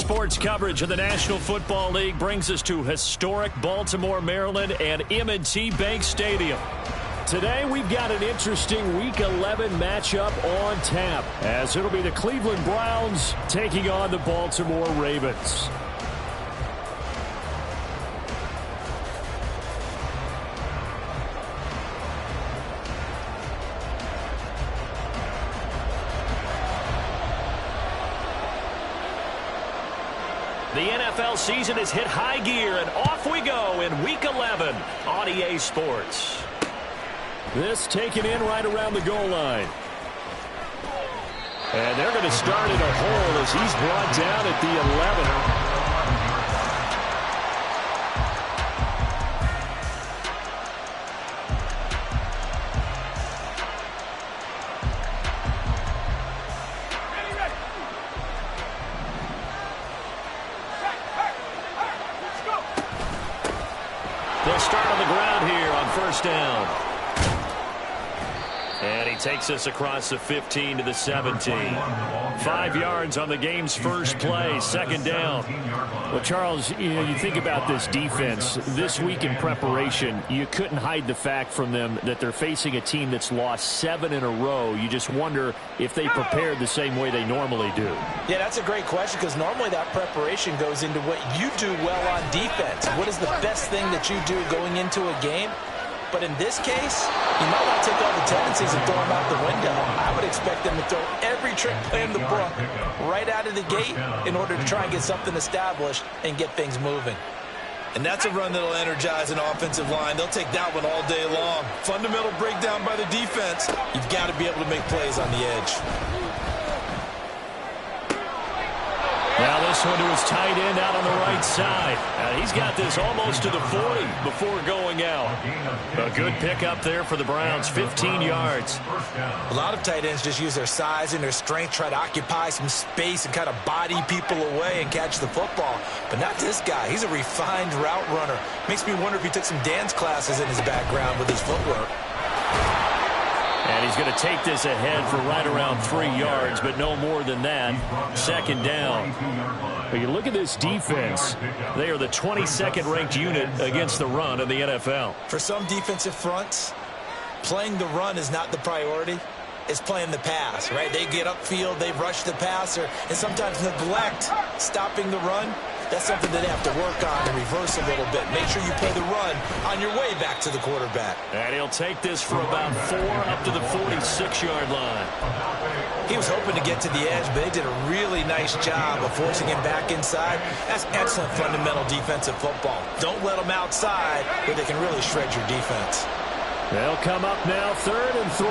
Sports coverage of the National Football League brings us to historic Baltimore, Maryland, and M&T Bank Stadium. Today, we've got an interesting Week 11 matchup on tap, as it'll be the Cleveland Browns taking on the Baltimore Ravens. The NFL season has hit high gear, and off we go in Week 11 on EA Sports. This taken in right around the goal line. And they're going to start in a hole as he's brought down at the 11. They'll start on the ground here on first down. And he takes us across the 15 to the 17. 5 yards on the game's first play, second down. Well, Charles, you think about this defense. This week in preparation, you couldn't hide the fact from them that they're facing a team that's lost 7 in a row. You just wonder if they prepared the same way they normally do. Yeah, that's a great question, because normally that preparation goes into what you do well on defense. What is the best thing that you do going into a game? But in this case, you might not take all the tendencies and throw them out the window. I would expect them to throw every trick play in the book right out of the gate in order to try and get something established and get things moving. And that's a run that'll energize an offensive line. They'll take that one all day long. Fundamental breakdown by the defense. You've got to be able to make plays on the edge. Now this one to his tight end out on the right side. He's got this almost to the 40 before going out. A good pickup there for the Browns, 15 yards. A lot of tight ends just use their size and their strength, try to occupy some space and kind of body people away and catch the football. But not this guy. He's a refined route runner. Makes me wonder if he took some dance classes in his background with his footwork. And he's going to take this ahead for right around 3 yards, but no more than that. Second down. But you look at this defense. They are the 22nd ranked unit against the run in the NFL. For some defensive fronts, playing the run is not the priority. It's playing the pass, right? They get upfield, they rush the passer, and sometimes neglect stopping the run. That's something that they have to work on and reverse a little bit. Make sure you play the run on your way back to the quarterback. And he'll take this for about 4 up to the 46-yard line. He was hoping to get to the edge, but they did a really nice job of forcing him back inside. That's excellent fundamental defensive football. Don't let them outside where they can really shred your defense. They'll come up now, 3rd and 3.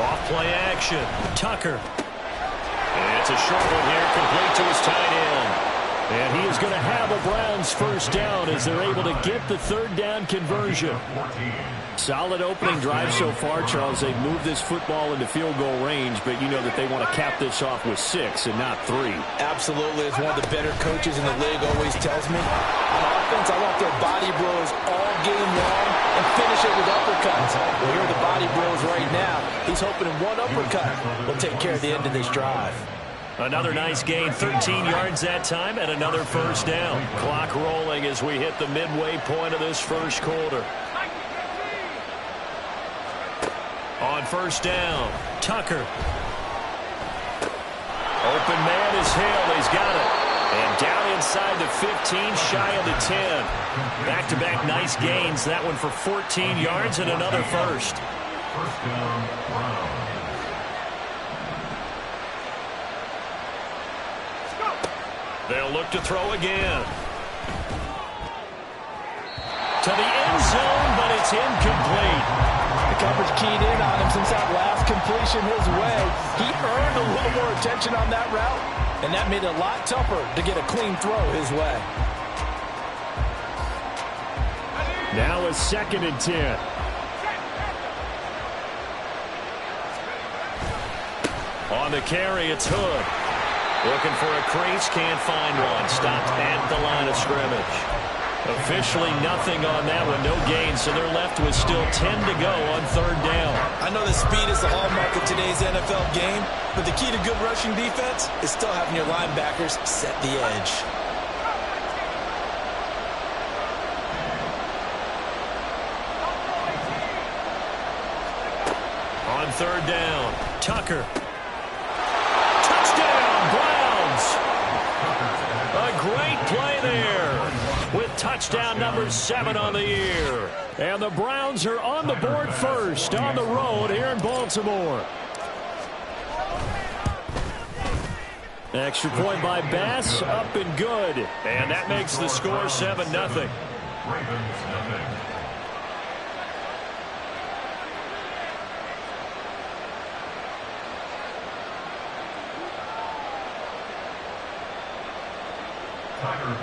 Off-play action. Tucker. And it's a short one here, complete to his tight end. And he is going to have a Browns first down as they're able to get the 3rd down conversion. Solid opening drive so far, Charles. They've moved this football into field goal range, but you know that they want to cap this off with 6 and not 3. Absolutely. As one of the better coaches in the league always tells me, on offense, I want their body blows all game long and finish it with uppercuts. Well, here are the body blows right now. He's hoping one uppercut will take care of the end of this drive. Another nice gain, 13 yards that time, and another first down. Clock rolling as we hit the midway point of this first quarter. On first down, Tucker. Open man is Hill. He's got it. And down inside the 15, shy of the 10. Back-to-back nice gains. That one for 14 yards and another first. First down, Browns. They'll look to throw again. To the end zone, but it's incomplete. The coverage keyed in on him since that last completion his way. He earned a little more attention on that route, and that made it a lot tougher to get a clean throw his way. Now a 2nd and 10. On the carry, it's Hood. Looking for a crease, can't find one. Stopped at the line of scrimmage. Officially nothing on that one, no gain, so they're left with still 10 to go on third down. I know that speed is the hallmark of today's NFL game, but the key to good rushing defense is still having your linebackers set the edge. On third down, Tucker. Touchdown, Browns! A great play there with touchdown number 7 on the year. And the Browns are on the board first on the road here in Baltimore. Extra point by Bass, up and good. And that makes the score 7-0. Ravens, nothing.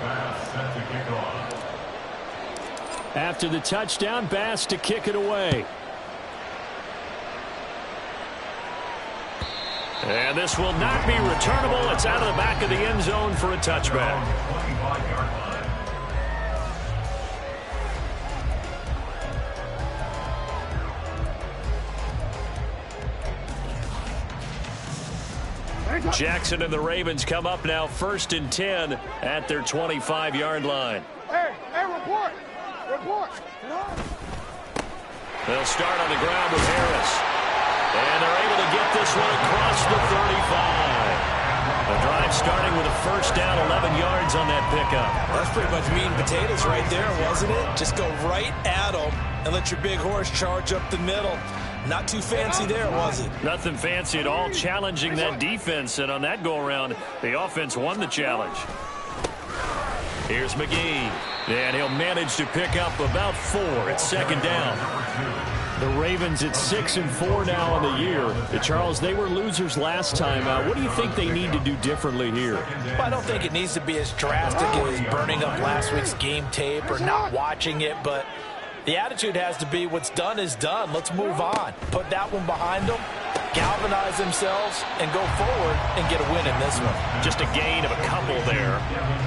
Bass set to kick off. After the touchdown, Bass to kick it away. And this will not be returnable. It's out of the back of the end zone for a touchback. 25-yard line. Jackson and the Ravens come up now 1st and 10 at their 25-yard line. Hey, report. They'll start on the ground with Harris. And they're able to get this one across the 35. The drive starting with a first down, 11 yards on that pickup. That's pretty much meat and potatoes right there, wasn't it? Just go right at them and let your big horse charge up the middle. Not too fancy there, was it? Nothing fancy at all, challenging that defense. And on that go-around, the offense won the challenge. Here's McGee. And he'll manage to pick up about 4 at second down. The Ravens at 6-4 now on the year. Charles, they were losers last time. What do you think they need to do differently here? Well, I don't think it needs to be as drastic as burning up last week's game tape or not watching it, but the attitude has to be what's done is done. Let's move on. Put that one behind them, galvanize themselves, and go forward and get a win in this one. Just a gain of a couple there.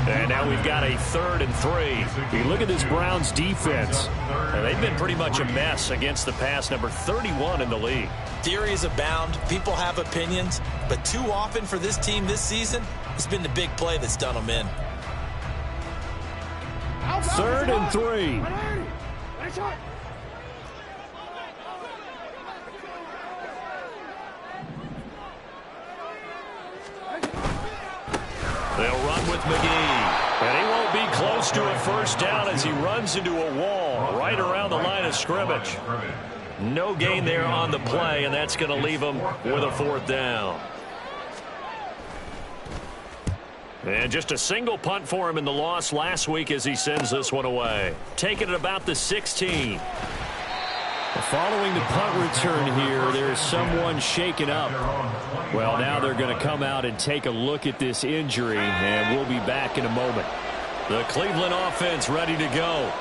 And now we've got a 3rd and 3. You look at this Browns defense. They've been pretty much a mess against the pass, number 31 in the league. Theories abound. People have opinions. But too often for this team this season, it's been the big play that's done them in. 3rd and 3. They'll run with McGee. And he won't be close to a first down as he runs into a wall right around the line of scrimmage. No gain there on the play, and that's going to leave him with a 4th down. And just a single punt for him in the loss last week as he sends this one away. Taking it about the 16. Following the punt return here, there's someone shaken up. Well, now they're going to come out and take a look at this injury, and we'll be back in a moment. The Cleveland offense ready to go.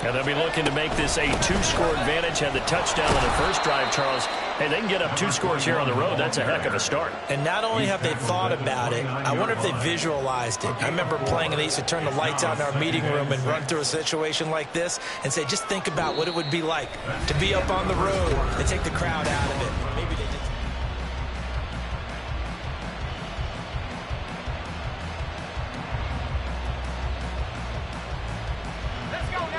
And they'll be looking to make this a 2-score advantage. Had the touchdown on the first drive, Charles. Hey, they can get up 2 scores here on the road. That's a heck of a start. And not only have they thought about it, I wonder if they visualized it. I remember playing, and they used to turn the lights out in our meeting room and run through a situation like this and say, just think about what it would be like to be up on the road and take the crowd out of it. Maybe they did.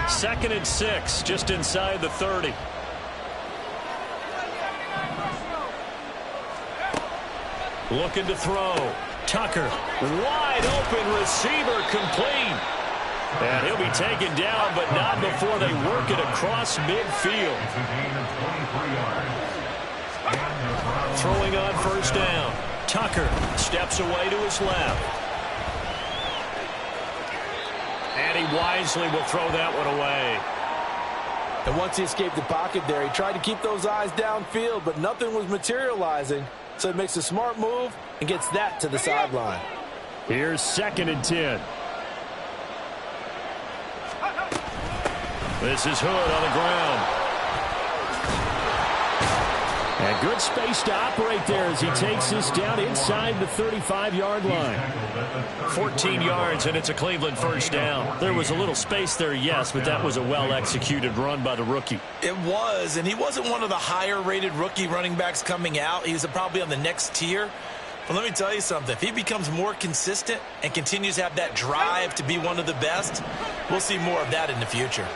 2nd and 6, just inside the 30. Looking to throw. Tucker, wide open receiver, complete. And he'll be taken down, but not before they work it across midfield. Throwing on first down. Tucker steps away to his left. And he wisely will throw that one away. And once he escaped the pocket there, he tried to keep those eyes downfield, but nothing was materializing. So he makes a smart move and gets that to the sideline. Here's 2nd and 10. This is Hood on the ground. And good space to operate there as he takes this down inside the 35-yard line. 14 yards, and it's a Cleveland first down. There was a little space there, yes, but that was a well-executed run by the rookie. It was, and he wasn't one of the higher-rated rookie running backs coming out. He was probably on the next tier. But let me tell you something. If he becomes more consistent and continues to have that drive to be one of the best, we'll see more of that in the future.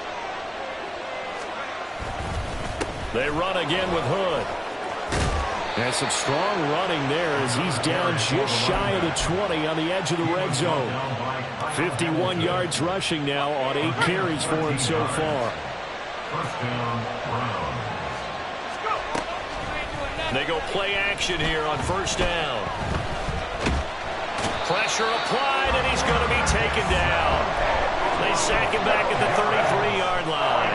They run again with Hood. And some strong running there as he's down just shy of the 20 on the edge of the red zone. 51 yards rushing now on 8 carries for him so far. First down, Brown. They go play action here on first down. Pressure applied, and he's going to be taken down. They sack him back at the 33-yard line.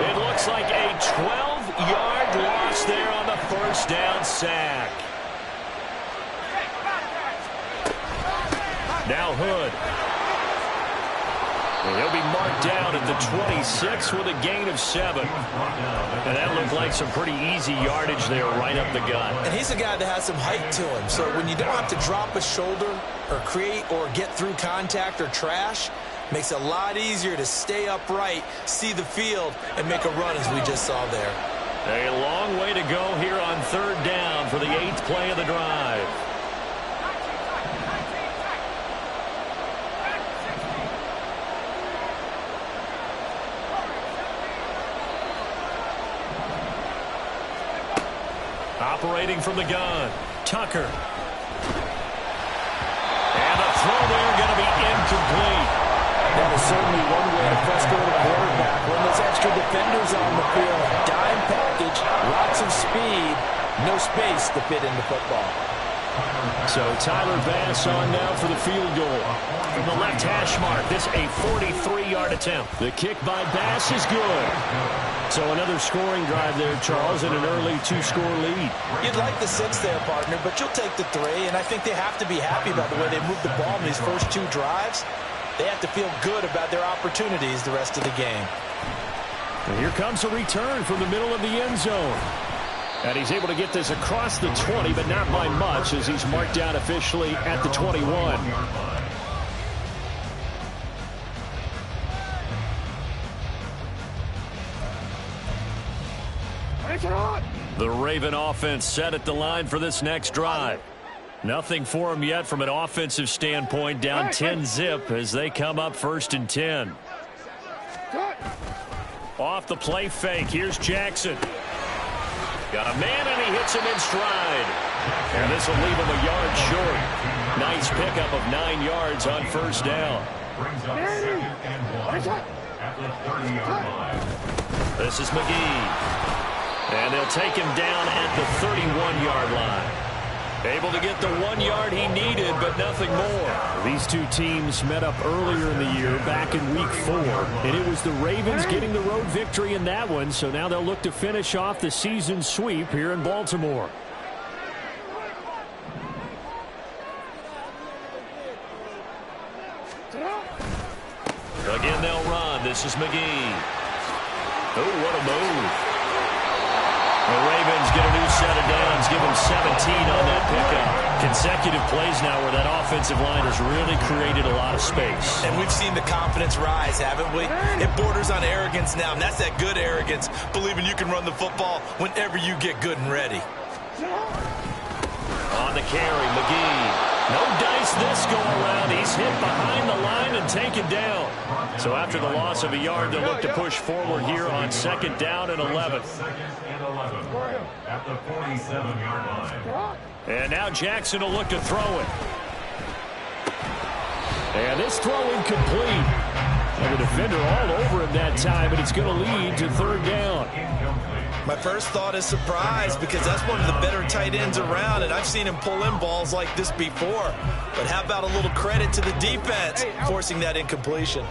It looks like a 12-yard loss there on the first down sack. Now Hood. And he'll be marked down at the 26 with a gain of 7. And that looked like some pretty easy yardage there right up the gut. And he's a guy that has some height to him. So when you don't have to drop a shoulder or create or get through contact or trash, makes it a lot easier to stay upright, see the field, and make a run as we just saw there. A long way to go here on third down for the 8th play of the drive. Operating from the gun, Tucker. And the throw there going to be incomplete. That is certainly one way to frustrate a quarterback. When there's extra defenders on the field, dime package, lots of speed, no space to fit into football. So Tyler Bass on now for the field goal. From the left hash mark, this a 43-yard attempt. The kick by Bass is good. So another scoring drive there, Charles, and an early 2-score lead. You'd like the 6 there, partner, but you'll take the 3, and I think they have to be happy about the way they moved the ball in these first 2 drives. They have to feel good about their opportunities the rest of the game. And here comes a return from the middle of the end zone. And he's able to get this across the 20, but not by much as he's marked down officially at the 21. The Raven offense set at the line for this next drive. Nothing for him yet from an offensive standpoint, down 10-zip as they come up 1st and 10. Off the play fake, here's Jackson. Got a man, and he hits him in stride. And this will leave him a yard short. Nice pickup of 9 yards on first down. Brings up 2nd and 1 at the 30-yard line. This is McGee. And they'll take him down at the 31-yard line. Able to get the 1 yard he needed, but nothing more. These two teams met up earlier in the year, back in Week 4. And it was the Ravens getting the road victory in that one, so now they'll look to finish off the season sweep here in Baltimore. Again, they'll run. This is McGee. Oh, what a move. The Ravens get a new set of downs, give them 17 on that pickup. Consecutive plays now where that offensive line has really created a lot of space. And we've seen the confidence rise, haven't we? It borders on arrogance now, and that's that good arrogance, believing you can run the football whenever you get good and ready. On the carry, McGee. No dice this go around. He's hit behind the line and taken down. So after the loss of a yard, they'll look to push forward here on 2nd down and 11. 2nd and 11 at the 47-yard line. And now Jackson will look to throw it. And this throw incomplete. And the defender all over him that time, but it's going to lead to 3rd down. My first thought is surprise because that's one of the better tight ends around, and I've seen him pull in balls like this before. But how about a little credit to the defense forcing that incompletion?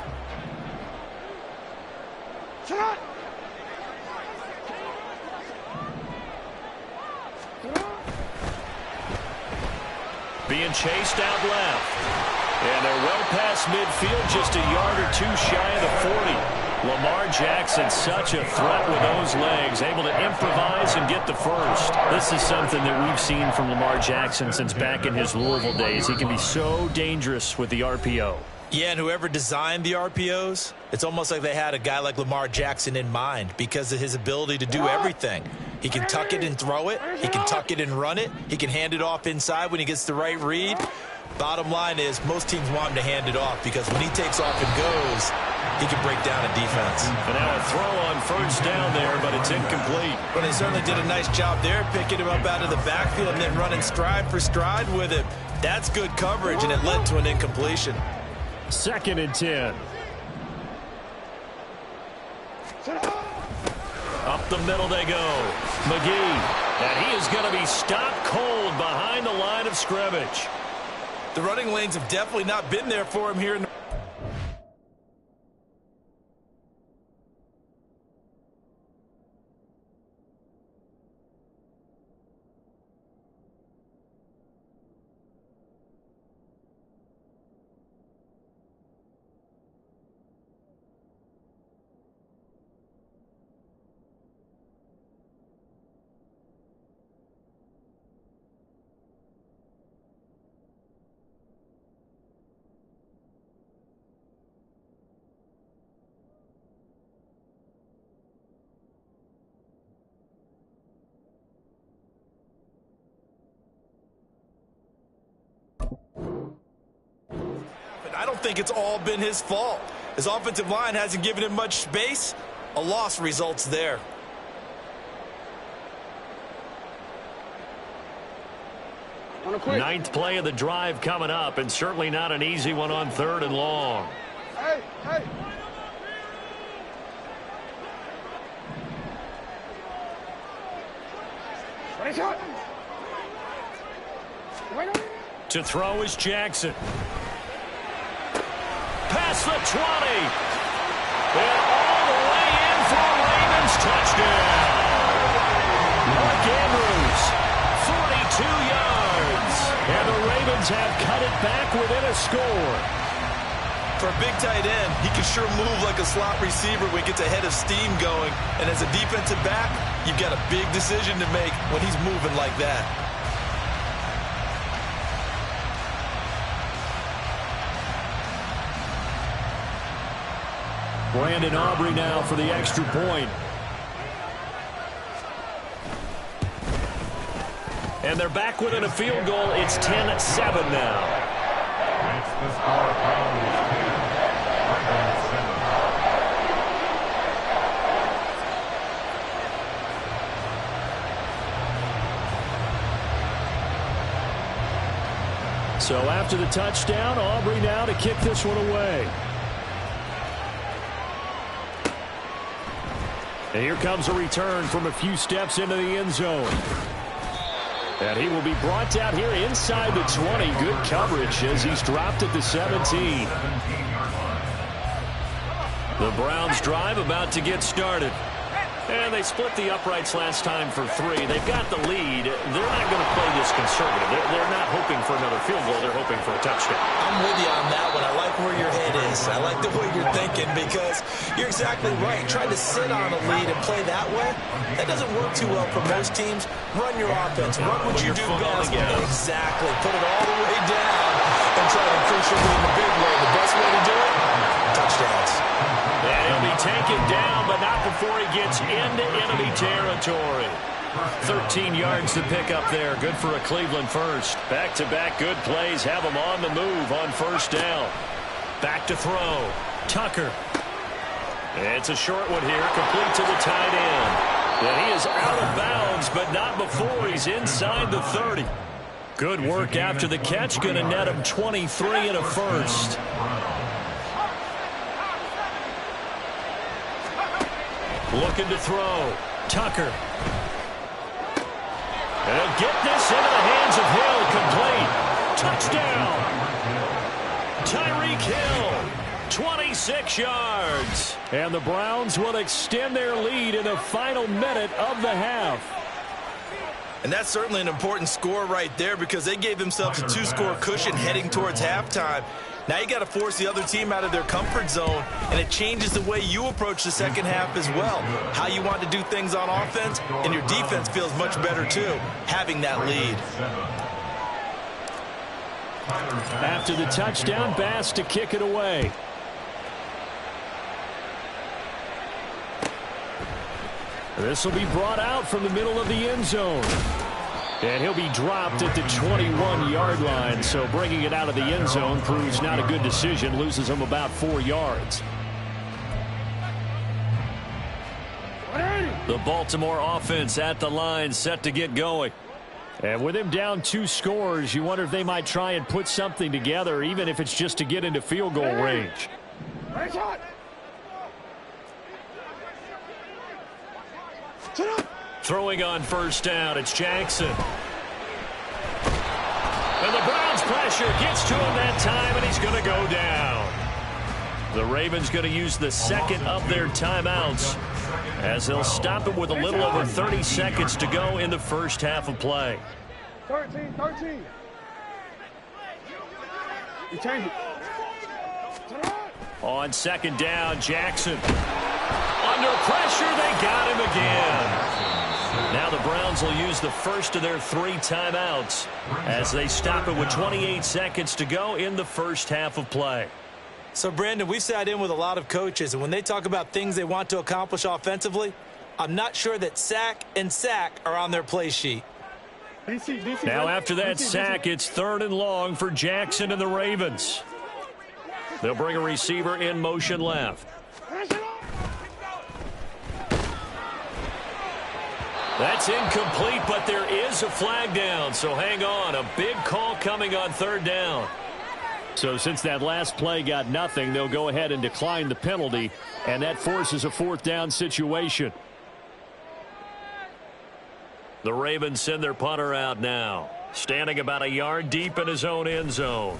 Being chased out left. And they're well past midfield, just a yard or 2 shy of the 40. Lamar Jackson, such a threat with those legs, able to improvise and get the first. This is something that we've seen from Lamar Jackson since back in his Louisville days. He can be so dangerous with the RPO. Yeah, and whoever designed the RPOs, it's almost like they had a guy like Lamar Jackson in mind because of his ability to do everything. He can tuck it and throw it. He can tuck it and run it. He can hand it off inside when he gets the right read. Bottom line is most teams want him to hand it off because when he takes off and goes, he can break down a defense. And now a throw on first down there, but it's incomplete. But they certainly did a nice job there, picking him up out of the backfield and then running stride for stride with him. That's good coverage, and it led to an incompletion. 2nd and 10. Up the middle they go. McGee. And he is going to be stopped cold behind the line of scrimmage. The running lanes have definitely not been there for him here in the I don't think it's all been his fault. His offensive line hasn't given him much space. A loss results there. Ninth play of the drive coming up, and certainly not an easy one on 3rd and long. Hey. To throw is Jackson. Past the 20. And all the way in for a Ravens touchdown. Mark Andrews, 42 yards. And the Ravens have cut it back within a score. For a big tight end, he can sure move like a slot receiver when he gets a head of steam going. And as a defensive back, you've got a big decision to make when he's moving like that. Brandon Aubrey now for the extra point. And they're back within a field goal. It's 10-7 now. Makes the score Cowboys 10, So after the touchdown, Aubrey now to kick this one away. And here comes a return from a few steps into the end zone. And he will be brought out here inside the 20. Good coverage as he's dropped at the 17. The Browns drive about to get started. And they split the uprights last time for 3. They've got the lead. They're not going to play this conservative. They're not hoping for another field goal. They're hoping for a touchdown. I'm with you on that one. I like where your head is. I like the way you're thinking because you're exactly right. Trying to sit on a lead and play that way, that doesn't work too well for most teams. Run your offense. Run what you do best. Exactly. Put it all the way down and try to push it in the big way. The best way to do it, touchdowns. And he'll be taken down, but not before he gets into enemy territory. 13 yards to pick up there. Good for a Cleveland first. Back-to-back good plays have him on the move on first down. Back to throw. Tucker. It's a short one here, complete to the tight end. And he is out of bounds, but not before he's inside the 30. Good work after the catch. Going to net him 23 and a first. Looking to throw. Tucker. And he'll get this into the hands of Hill. Complete. Touchdown. Tyreek Hill. 26 yards. And the Browns will extend their lead in the final minute of the half. And that's certainly an important score right there because they gave themselves a 2-score cushion heading towards halftime. Now you got to force the other team out of their comfort zone, and it changes the way you approach the second half as well. How you want to do things on offense, and your defense feels much better too, having that lead. After the touchdown, Bass to kick it away. This will be brought out from the middle of the end zone. And he'll be dropped at the 21-yard line. So bringing it out of the end zone proves not a good decision. Loses him about 4 yards. The Baltimore offense at the line, set to get going. And with him down 2 scores, you wonder if they might try and put something together, even if it's just to get into field goal range. Throwing on first down, it's Jackson. And the Browns' pressure gets to him that time, and he's going to go down. The Ravens going to use the second of their timeouts as they'll stop it with a little over 30 seconds to go in the first half of play. 13. You change it. On second down, Jackson. Under pressure, they got him again. Now the Browns will use the first of their 3 timeouts as they stop it with 28 seconds to go in the first half of play. So, Brandon, we've sat in with a lot of coaches, and when they talk about things they want to accomplish offensively, I'm not sure that sack and sack are on their play sheet. Now after that sack, it's 3rd and long for Jackson and the Ravens. They'll bring a receiver in motion left. That's incomplete, but there is a flag down, so hang on. A big call coming on 3rd down. So since that last play got nothing, they'll go ahead and decline the penalty, and that forces a 4th down situation. The Ravens send their punter out now, standing about a yard deep in his own end zone.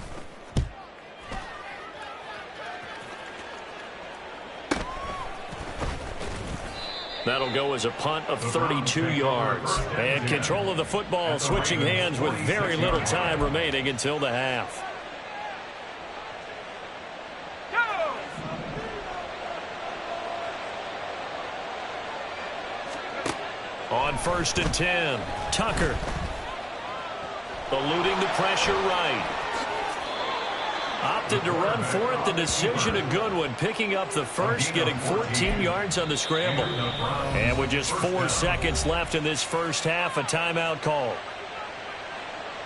That'll go as a punt of 32 yards. And control of the football switching hands with very little time remaining until the half. On 1st and 10, Tucker. Eluding the pressure right. Opted to run for it. The decision a good one. Picking up the first, getting 14 yards on the scramble. And with just 4 seconds left in this first half, a timeout call.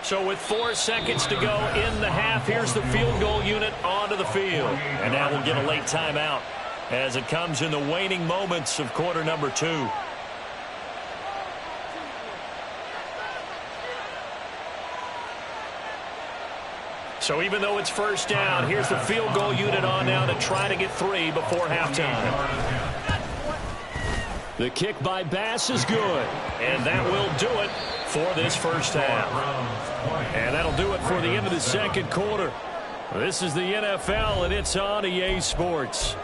So with 4 seconds to go in the half, here's the field goal unit onto the field. And now we'll get a late timeout as it comes in the waning moments of quarter number 2. So even though it's first down, here's the field goal unit on now to try to get 3 before halftime. The kick by Bass is good, and that will do it for this first half. And that'll do it for the end of the second quarter. This is the NFL, and it's on EA Sports.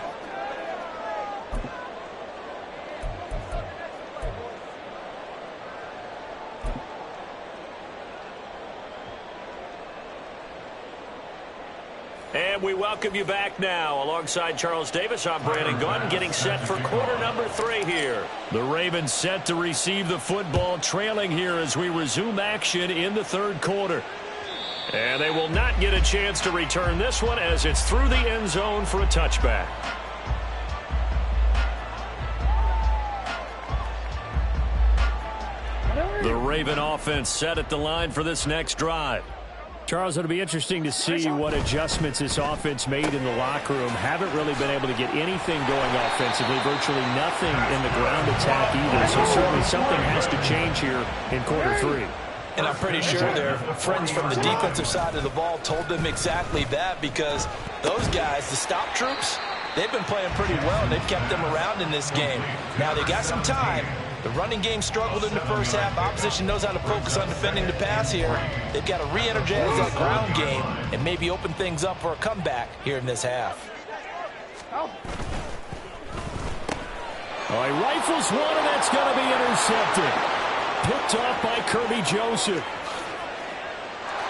And we welcome you back now. Alongside Charles Davis, I'm Brandon Gunn, getting set for quarter number 3 here. The Ravens set to receive the football, trailing here as we resume action in the 3rd quarter. And they will not get a chance to return this one as it's through the end zone for a touchback. The Raven offense set at the line for this next drive. Charles, it'll be interesting to see what adjustments this offense made in the locker room. Haven't really been able to get anything going offensively, virtually nothing in the ground attack either. So certainly something has to change here in quarter 3. And I'm pretty sure their friends from the defensive side of the ball told them exactly that, because those guys, the stop troops, they've been playing pretty well. They've kept them around in this game. Now they got some time. The running game struggled in the first half. Opposition knows how to focus on defending the pass here. They've got to re-energize that ground game and maybe open things up for a comeback here in this half. He rifles one, and that's going to be intercepted. Picked off by Kirby Joseph.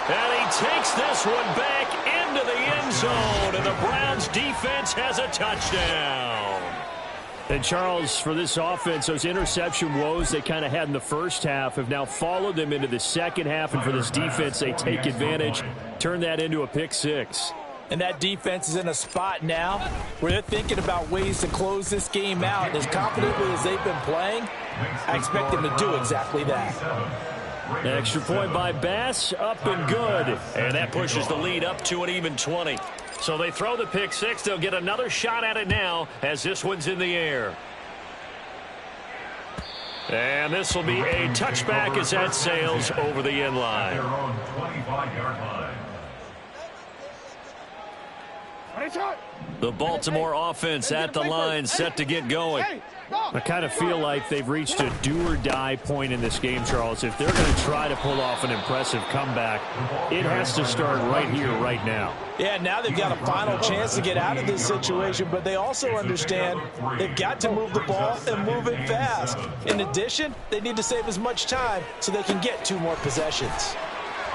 And he takes this one back into the end zone, and the Browns defense has a touchdown. And, Charles, for this offense, those interception woes they kind of had in the first half have now followed them into the second half. And for this defense, they take advantage, turn that into a pick six. And that defense is in a spot now where they're thinking about ways to close this game out. And as confidently as they've been playing, I expect them to do exactly that. An extra point by Bass, up and good. And that pushes the lead up to an even 20. So they throw the pick six. They'll get another shot at it now as this one's in the air. And this will be a touchback as that sails over the end line. The Baltimore offense at the line, set to get going. I kind of feel like they've reached a do-or-die point in this game, Charles. If they're going to try to pull off an impressive comeback, it has to start right here, right now. Yeah, now they've got a final chance to get out of this situation, but they also understand they've got to move the ball and move it fast. In addition, they need to save as much time so they can get 2 more possessions.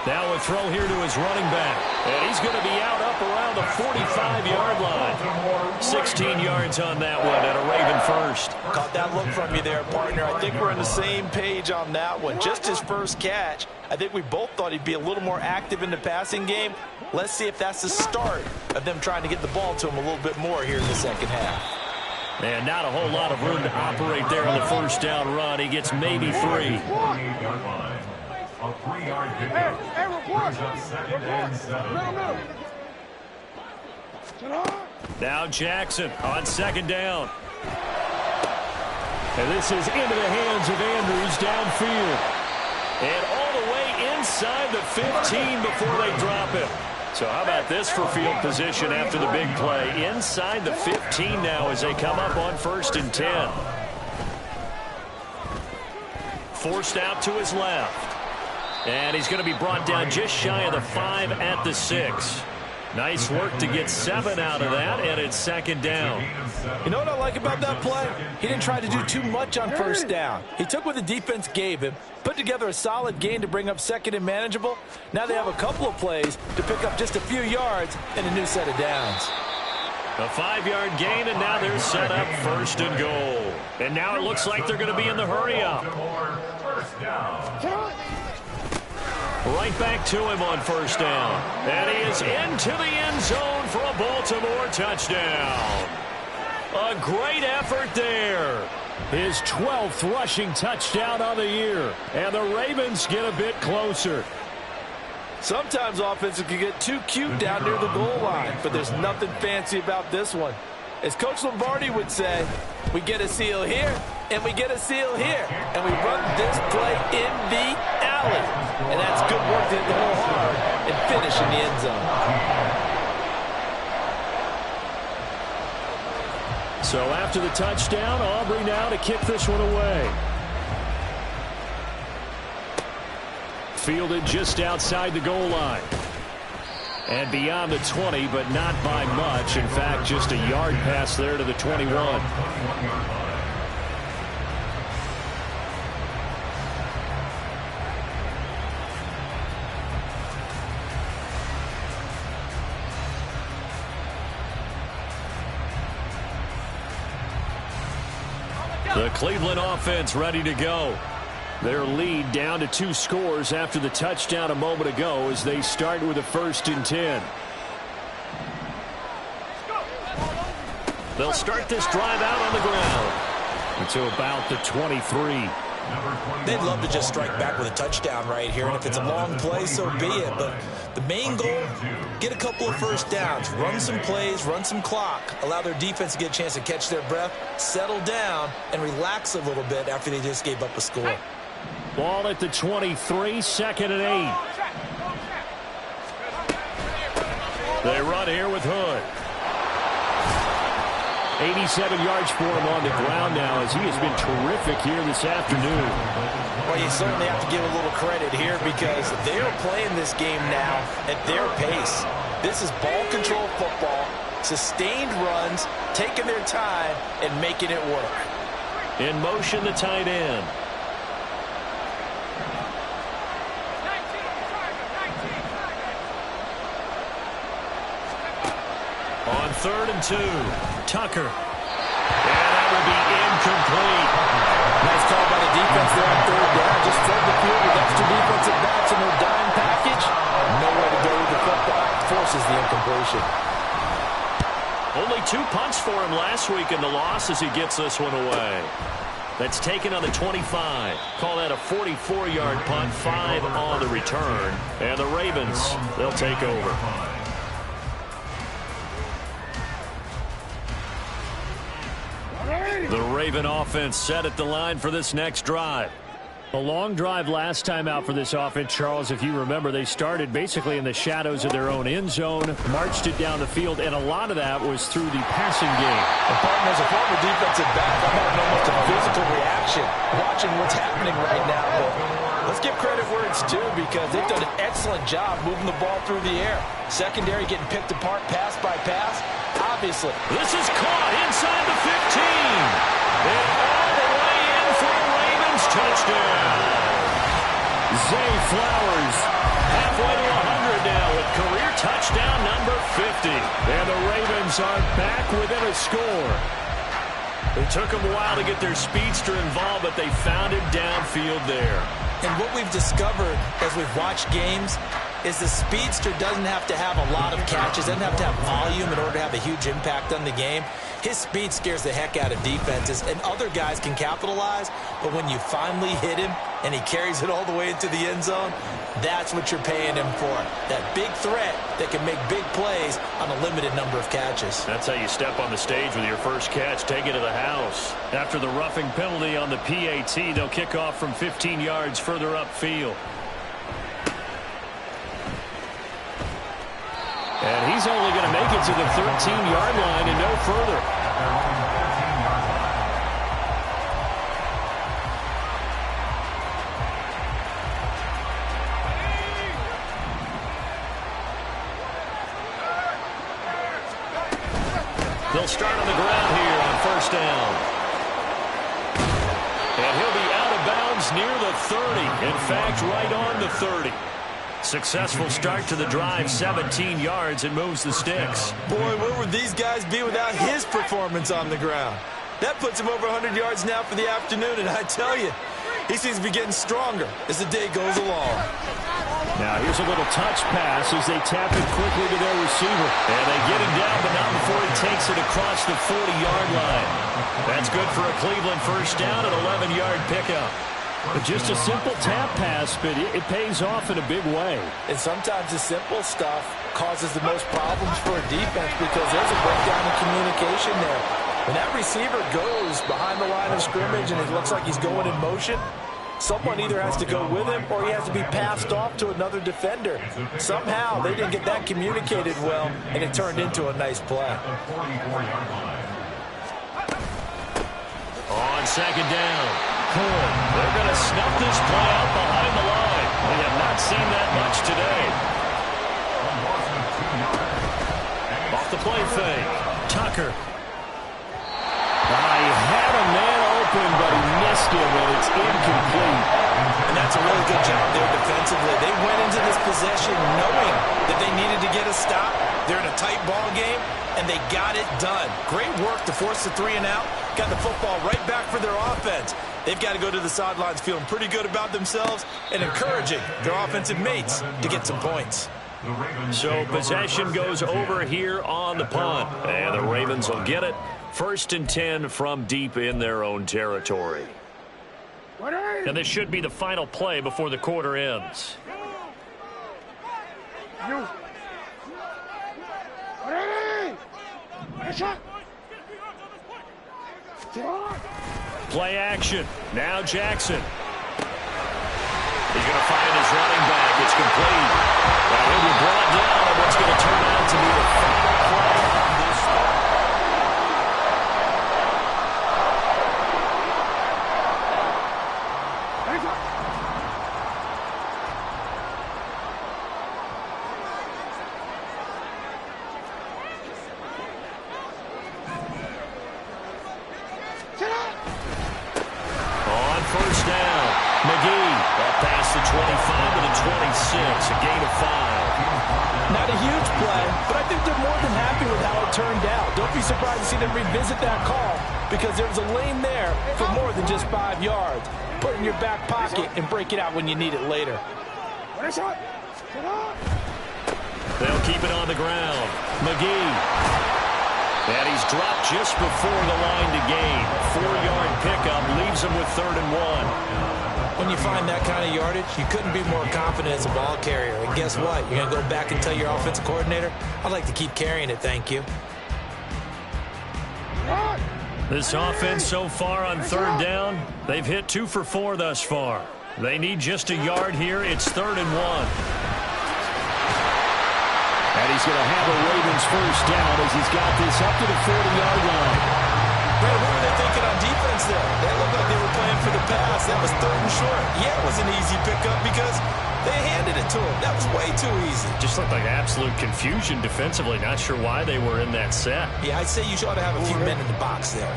Now a throw here to his running back. And he's going to be out up around the 45-yard line. 16 yards on that one and a Raven first. Caught that look from you there, partner. I think we're on the same page on that one. Just his first catch. I think we both thought he'd be a little more active in the passing game. Let's see if that's the start of them trying to get the ball to him a little bit more here in the second half. And not a whole lot of room to operate there on the first down run. He gets maybe 3. A 3-yard pickup. Brings up second and 7. Now Jackson on second down. And this is into the hands of Andrews downfield. And all the way inside the 15 before they drop it. So how about this for field position after the big play? Inside the 15 now as they come up on 1st and 10. Forced out to his left. And he's going to be brought down just shy of the 5 at the 6. Nice work to get 7 out of that, and it's second down. You know what I like about that play? He didn't try to do too much on first down. He took what the defense gave him, put together a solid gain to bring up second and manageable. Now they have a couple of plays to pick up just a few yards and a new set of downs. A 5-yard gain, and now they're set up 1st and goal. And now it looks like they're going to be in the hurry-up. Right back to him on 1st down. And he is into the end zone for a Baltimore touchdown. A great effort there. His 12th rushing touchdown of the year. And the Ravens get a bit closer. Sometimes offenses can get too cute down near the goal line, but there's nothing fancy about this one. As Coach Lombardi would say, we get a seal here, and we get a seal here, and we run this play in the alley. And that's good work to hit the hole hard and finish in the end zone. So after the touchdown, Aubrey now to kick this one away. Fielded just outside the goal line. And beyond the 20, but not by much. In fact, just a yard pass there to the 21. The Cleveland offense ready to go. Their lead down to 2 scores after the touchdown a moment ago as they start with a 1st and 10. They'll start this drive out on the ground to about the 23. They'd love to just strike back with a touchdown right here, and if it's a long play, so be it. But the main goal, get a couple of first downs, run some plays, run some clock, allow their defense to get a chance to catch their breath, settle down, and relax a little bit after they just gave up a score. Ball at the 23, 2nd and 8. They run here with Hood. 87 yards for him on the ground now as he has been terrific here this afternoon. Well, you certainly have to give a little credit here because they're playing this game now at their pace. This is ball control football, sustained runs, taking their time, and making it work. In motion, the tight end. On 3rd and 2, Tucker. And that will be incomplete. Nice call by the defense there on 3rd down. Just flood the field with extra defensive backs in their dime package. Nowhere to go with the football. Forces the incompletion. Only 2 punts for him last week in the loss as he gets this one away. That's taken on the 25. Call that a 44-yard punt, 5 on the return. And the Ravens, they'll take over. The Raven offense set at the line for this next drive. A long drive last time out for this offense, Charles. If you remember, they started basically in the shadows of their own end zone, marched it down the field, and a lot of that was through the passing game. And partner, as a former defensive back, I'm having almost a physical reaction watching what's happening right now. But let's give credit where it's due because they've done an excellent job moving the ball through the air. Secondary getting picked apart pass by pass. Obviously. This is caught inside the 15. And all the way in for a Ravens touchdown. Zay Flowers halfway to 100 now with career touchdown number 50. And the Ravens are back within a score. It took them a while to get their speedster involved, but they found him downfield there. And what we've discovered as we've watched games is the speedster doesn't have to have a lot of catches, doesn't have to have volume in order to have a huge impact on the game. His speed scares the heck out of defenses, and other guys can capitalize, but when you finally hit him and he carries it all the way into the end zone, that's what you're paying him for. That big threat that can make big plays on a limited number of catches. That's how you step on the stage with your first catch, take it to the house. After the roughing penalty on the PAT, they'll kick off from 15 yards further upfield. And he's only going to make it to the 13-yard line and no further. They'll start on the ground here on 1st down. And he'll be out of bounds near the 30. In fact, right on the 30. Successful start to the drive, 17 yards, and moves the sticks. Boy, where would these guys be without his performance on the ground? That puts him over 100 yards now for the afternoon, and I tell you, he seems to be getting stronger as the day goes along. Now here's a little touch pass as they tap it quickly to their receiver. And they get him down, but not before he takes it across the 40-yard line. That's good for a Cleveland 1st down, an 11-yard pickup. But just a simple tap pass, but it pays off in a big way. And sometimes the simple stuff causes the most problems for a defense because there's a breakdown in communication there. When that receiver goes behind the line of scrimmage and it looks like he's going in motion, someone either has to go with him or he has to be passed off to another defender. Somehow they didn't get that communicated well, and it turned into a nice play. On 2nd down. They're going to snuff this play out behind the line. We have not seen that much today. Off the play fake. Tucker. He had a man open, but he missed him, and it's incomplete. And that's a really good job there defensively. They went into this possession knowing that they needed to get a stop. They're in a tight ball game, and they got it done. Great work to force the 3 and out. Got the football right back for their offense. They've got to go to the sidelines feeling pretty good about themselves and encouraging their offensive mates to get some points. So possession goes over here on the punt. And the Ravens will get it. 1st and 10 from deep in their own territory. And this should be the final play before the quarter ends. Play action. Now Jackson. He's going to find his running back. It's complete. Now he'll be brought down on what's going to turn out to be the final play of this one. On 1st down, McGee up past the 25 to the 26, a gain of 5. Not a huge play, but I think they're more than happy with how it turned down. Don't be surprised to see them revisit that call because there was a lane there for more than just 5 yards. Put it in your back pocket and break it out when you need it later. They'll keep it on the ground. McGee. And he's dropped just before the line to gain. 4-yard pickup leaves him with 3rd and 1. When you find that kind of yardage, you couldn't be more confident as a ball carrier. And guess what? You're going to go back and tell your offensive coordinator, I'd like to keep carrying it, thank you. This offense so far on 3rd down, they've hit 2 for 4 thus far. They need just a yard here. It's 3rd and 1. And he's going to have a Ravens first down as he's got this up to the 40-yard line. Man, what were they thinking on defense there? They looked like they were playing for the pass. That was 3rd and short. Yeah, it was an easy pickup because they handed it to him. That was way too easy. Just looked like absolute confusion defensively. Not sure why they were in that set. Yeah, I'd say you ought to have a few men in the box there.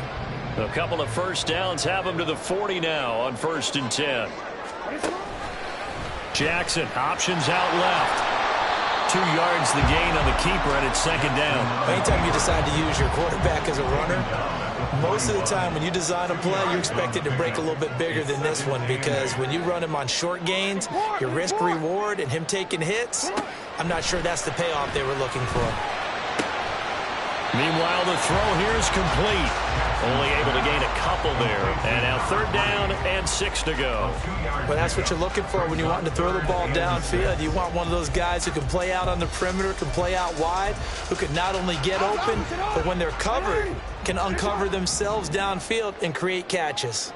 A couple of first downs have them to the 40 now on 1st and 10. Jackson, options out left. 2 yards the gain on the keeper, and it's 2nd down. Anytime you decide to use your quarterback as a runner, most of the time when you design a play, you're expected to break a little bit bigger than this one because when you run him on short gains, your risk-reward and him taking hits, I'm not sure that's the payoff they were looking for. Meanwhile, the throw here is complete. Only able to gain a couple there. And now 3rd down and 6 to go. Well, that's what you're looking for when you want to throw the ball downfield. You want one of those guys who can play out on the perimeter, can play out wide, who can not only get open, but when they're covered, can uncover themselves downfield and create catches.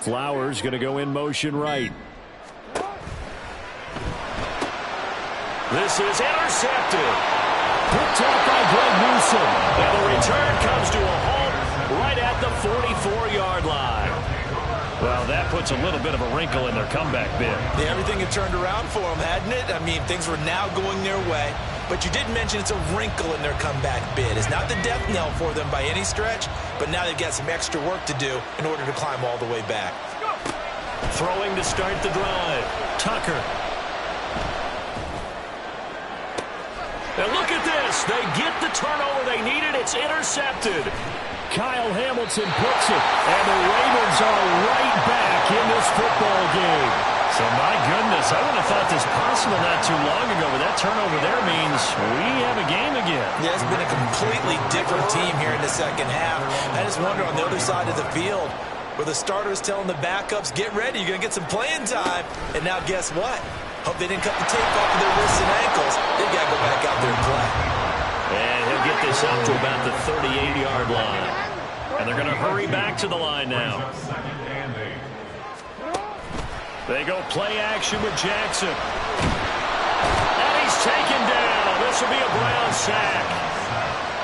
Flowers going to go in motion right. This is intercepted. Picked up by Greg Newsom. And the return comes to a halt right at the 44-yard line. Well, that puts a little bit of a wrinkle in their comeback bid. Yeah, everything had turned around for them, hadn't it? I mean, things were now going their way. But you did mention it's a wrinkle in their comeback bid. It's not the death knell for them by any stretch, but now they've got some extra work to do in order to climb all the way back. Throwing to start the drive. Tucker. And look at this. They get the turnover they needed. It's intercepted. Kyle Hamilton puts it. And the Ravens are right back in this football game. So, my goodness, I would have thought this possible not too long ago, but that turnover there means we have a game again. Yeah, it's been a completely different team here in the second half. I just wonder on the other side of the field, where the starters telling the backups, get ready, you're going to get some playing time. And now guess what? Hope they didn't cut the tape off of their wrists and ankles. They've got to go back out there and play. And he'll get this up to about the 38-yard line. And they're going to hurry back to the line now. They go play action with Jackson. And he's taken down. This will be a Brown sack.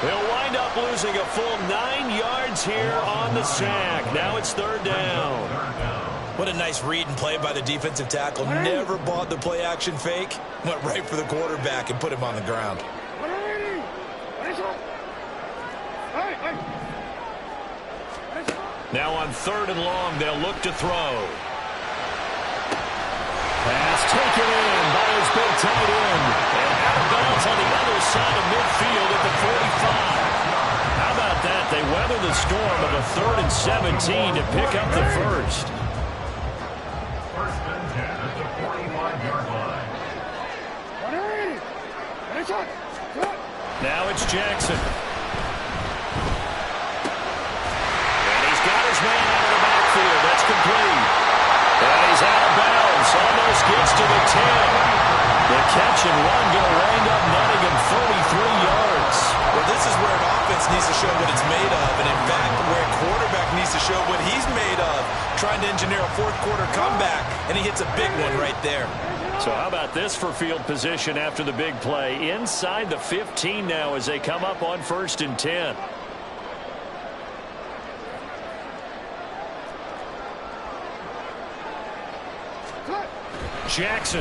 They'll wind up losing a full 9 yards here on the sack. Now it's 3rd down. What a nice read and play by the defensive tackle. Never bought the play action fake. Went right for the quarterback and put him on the ground. Now on 3rd and long, they'll look to throw. Pass taken in by his big tight end. And out of bounds on the other side of midfield at the 45. How about that? They weather the storm of a 3rd and 17 to pick up the first. First and 10 at the 45-yard line. Now it's Jackson. And he's got his man out of the backfield. That's complete. And he's out of bounds. Almost gets to the 10. The catch and run going to wind up netting him 33 yards. Well, this is where an offense needs to show what it's made of. And in fact, where a quarterback needs to show what he's made of. Trying to engineer a 4th quarter comeback. And he hits a big one right there. So how about this for field position after the big play? Inside the 15 now as they come up on 1st and 10. Jackson.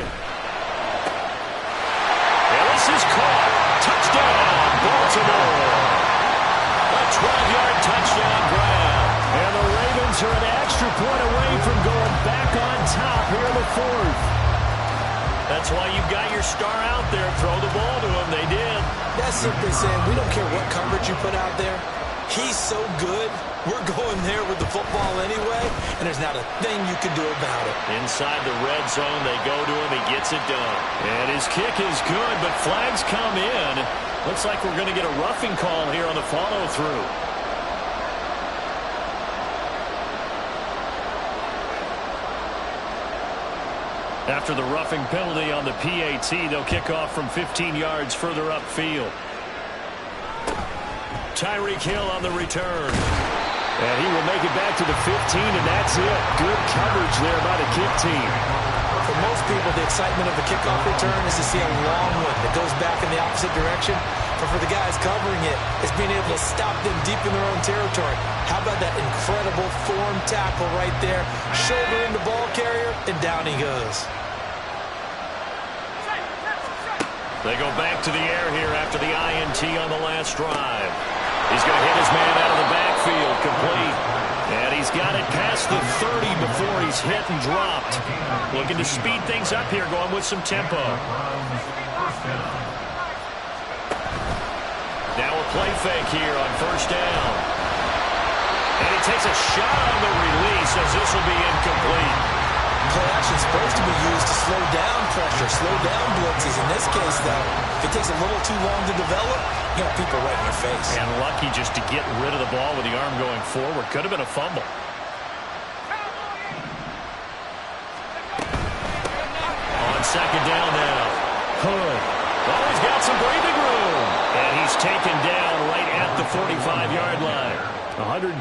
And this is caught. Touchdown, Baltimore. A 12-yard touchdown grab. And the Ravens 4th. That's why you've got your star out there. Throw the ball to him. They did. That's simply saying we don't care what coverage you put out there. He's so good. We're going there with the football anyway, and there's not a thing you can do about it. Inside the red zone, they go to him. He gets it done. And his kick is good, but flags come in. Looks like we're going to get a roughing call here on the follow-through. After the roughing penalty on the PAT, they'll kick off from 15 yards further upfield. Tyreek Hill on the return. And he will make it back to the 15, and that's it. Good coverage there by the kick team. For most people, the excitement of the kickoff return is to see a long one that goes back in the opposite direction. But for the guys covering it, it's being able to stop them deep in their own territory. How about that incredible form tackle right there? Shoulder in the ball carrier, and down he goes. They go back to the air here after the INT on the last drive. He's going to hit his man out of the backfield, complete. And he's got it past the 30 before he's hit and dropped. Looking to speed things up here, going with some tempo. Now a play fake here on first down. And he takes a shot on the release as this will be incomplete. Play action is supposed to be used to slow down pressure, slow down blitzes. In this case, though, if it takes a little too long to develop, you got people right in your face. And lucky just to get rid of the ball with the arm going forward. Could have been a fumble. On second down now. Hood. Oh, he's got some breathing room. And he's taken down right at the 45-yard line. 127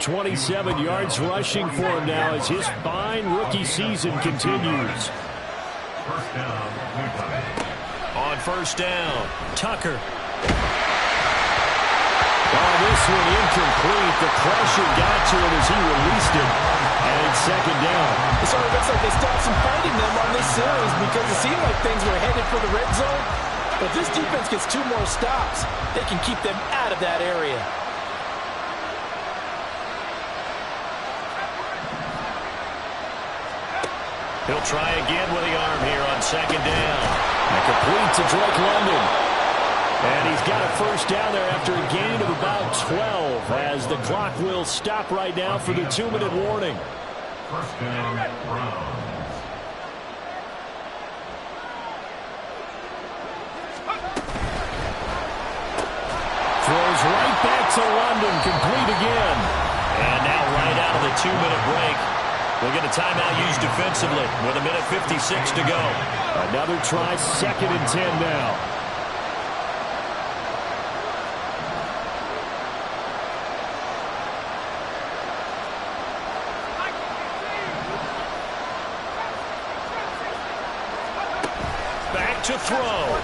yards rushing for him now as his fine rookie season continues. On first down, Tucker. Oh, this one incomplete. The pressure got to him as he released it. And it's second down. It sort of looks like they stopped some fighting them on this series because it seemed like things were headed for the red zone. But if this defense gets 2 more stops, they can keep them out of that area. He'll try again with the arm here on second down. And complete to Drake London. And he's got a first down there after a gain of about 12 as the clock will stop right now for the 2-minute warning. First down, Browns. Throws right back to London, complete again. And now right out of the 2-minute break, we'll get a timeout used defensively with 1:56 to go. Another try, 2nd and 10 now. Back to throw.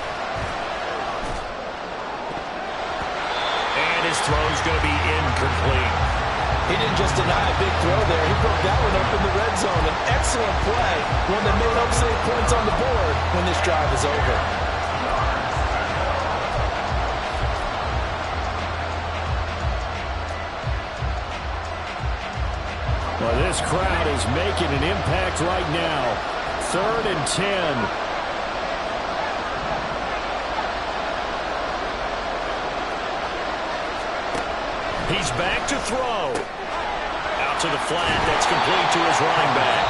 And his throw's going to be incomplete. He didn't just deny a big throw there. He broke that one up in the red zone. An excellent play. One that may help save points on the board when this drive is over. Well, this crowd is making an impact right now. 3rd and 10. He's back to throw. Out to the flat. That's complete to his running back.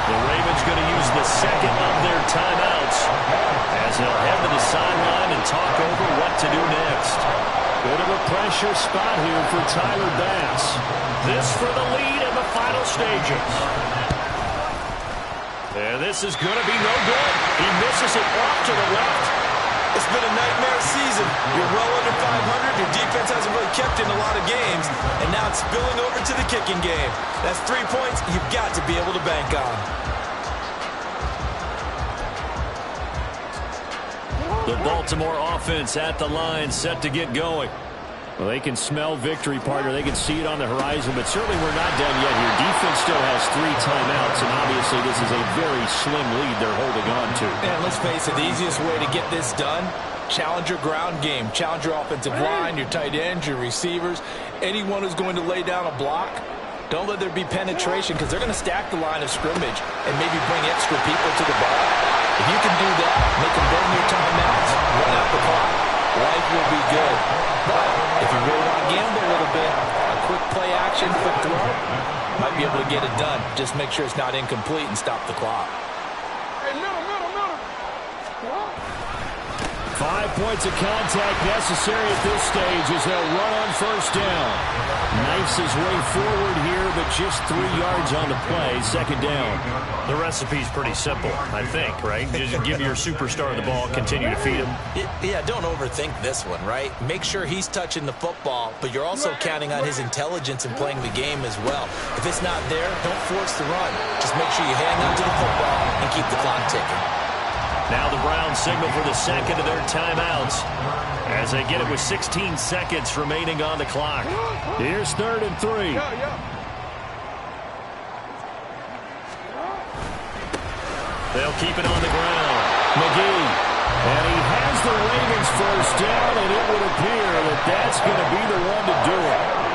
The Ravens going to use the 2nd of their timeouts as they'll head to the sideline and talk over what to do next. Bit of a pressure spot here for Tyler Bass. This for the lead in the final stages. And this is going to be no good. He misses it off to the left. It's been a nightmare season. You're well under 500. Your defense hasn't really kept in a lot of games. And now it's spilling over to the kicking game. That's 3 points you've got to be able to bank on. The Baltimore offense at the line, set to get going. Well, they can smell victory, partner. They can see it on the horizon, but certainly we're not done yet here. Defense still has 3 timeouts, and obviously this is a very slim lead they're holding on to. And let's face it, the easiest way to get this done, challenge your ground game. Challenge your offensive line, your tight ends, your receivers, anyone who's going to lay down a block. Don't let there be penetration because they're going to stack the line of scrimmage and maybe bring extra people to the ball. If you can do that, make them burn your timeouts, run out the clock, life will be good. But if you really want to gamble a little bit, a quick play action, quick throw, might be able to get it done. Just make sure it's not incomplete and stop the clock. Hey, middle. 5 points of contact necessary at this stage as they'll run on first down. Knifes his way forward here, but just 3 yards on the play, second down. The recipe's pretty simple, I think, right? Just give your superstar the ball, continue to feed him. Yeah, don't overthink this one, right? Make sure he's touching the football, but you're also counting on his intelligence in playing the game as well. If it's not there, don't force the run. Just make sure you hang on to the football and keep the clock ticking. Now the Browns signal for the second of their timeouts as they get it with 16 seconds remaining on the clock. Here's 3rd and 3. They'll keep it on the ground. McGee. And he has the Ravens first down, and it would appear that that's going to be the one to do it.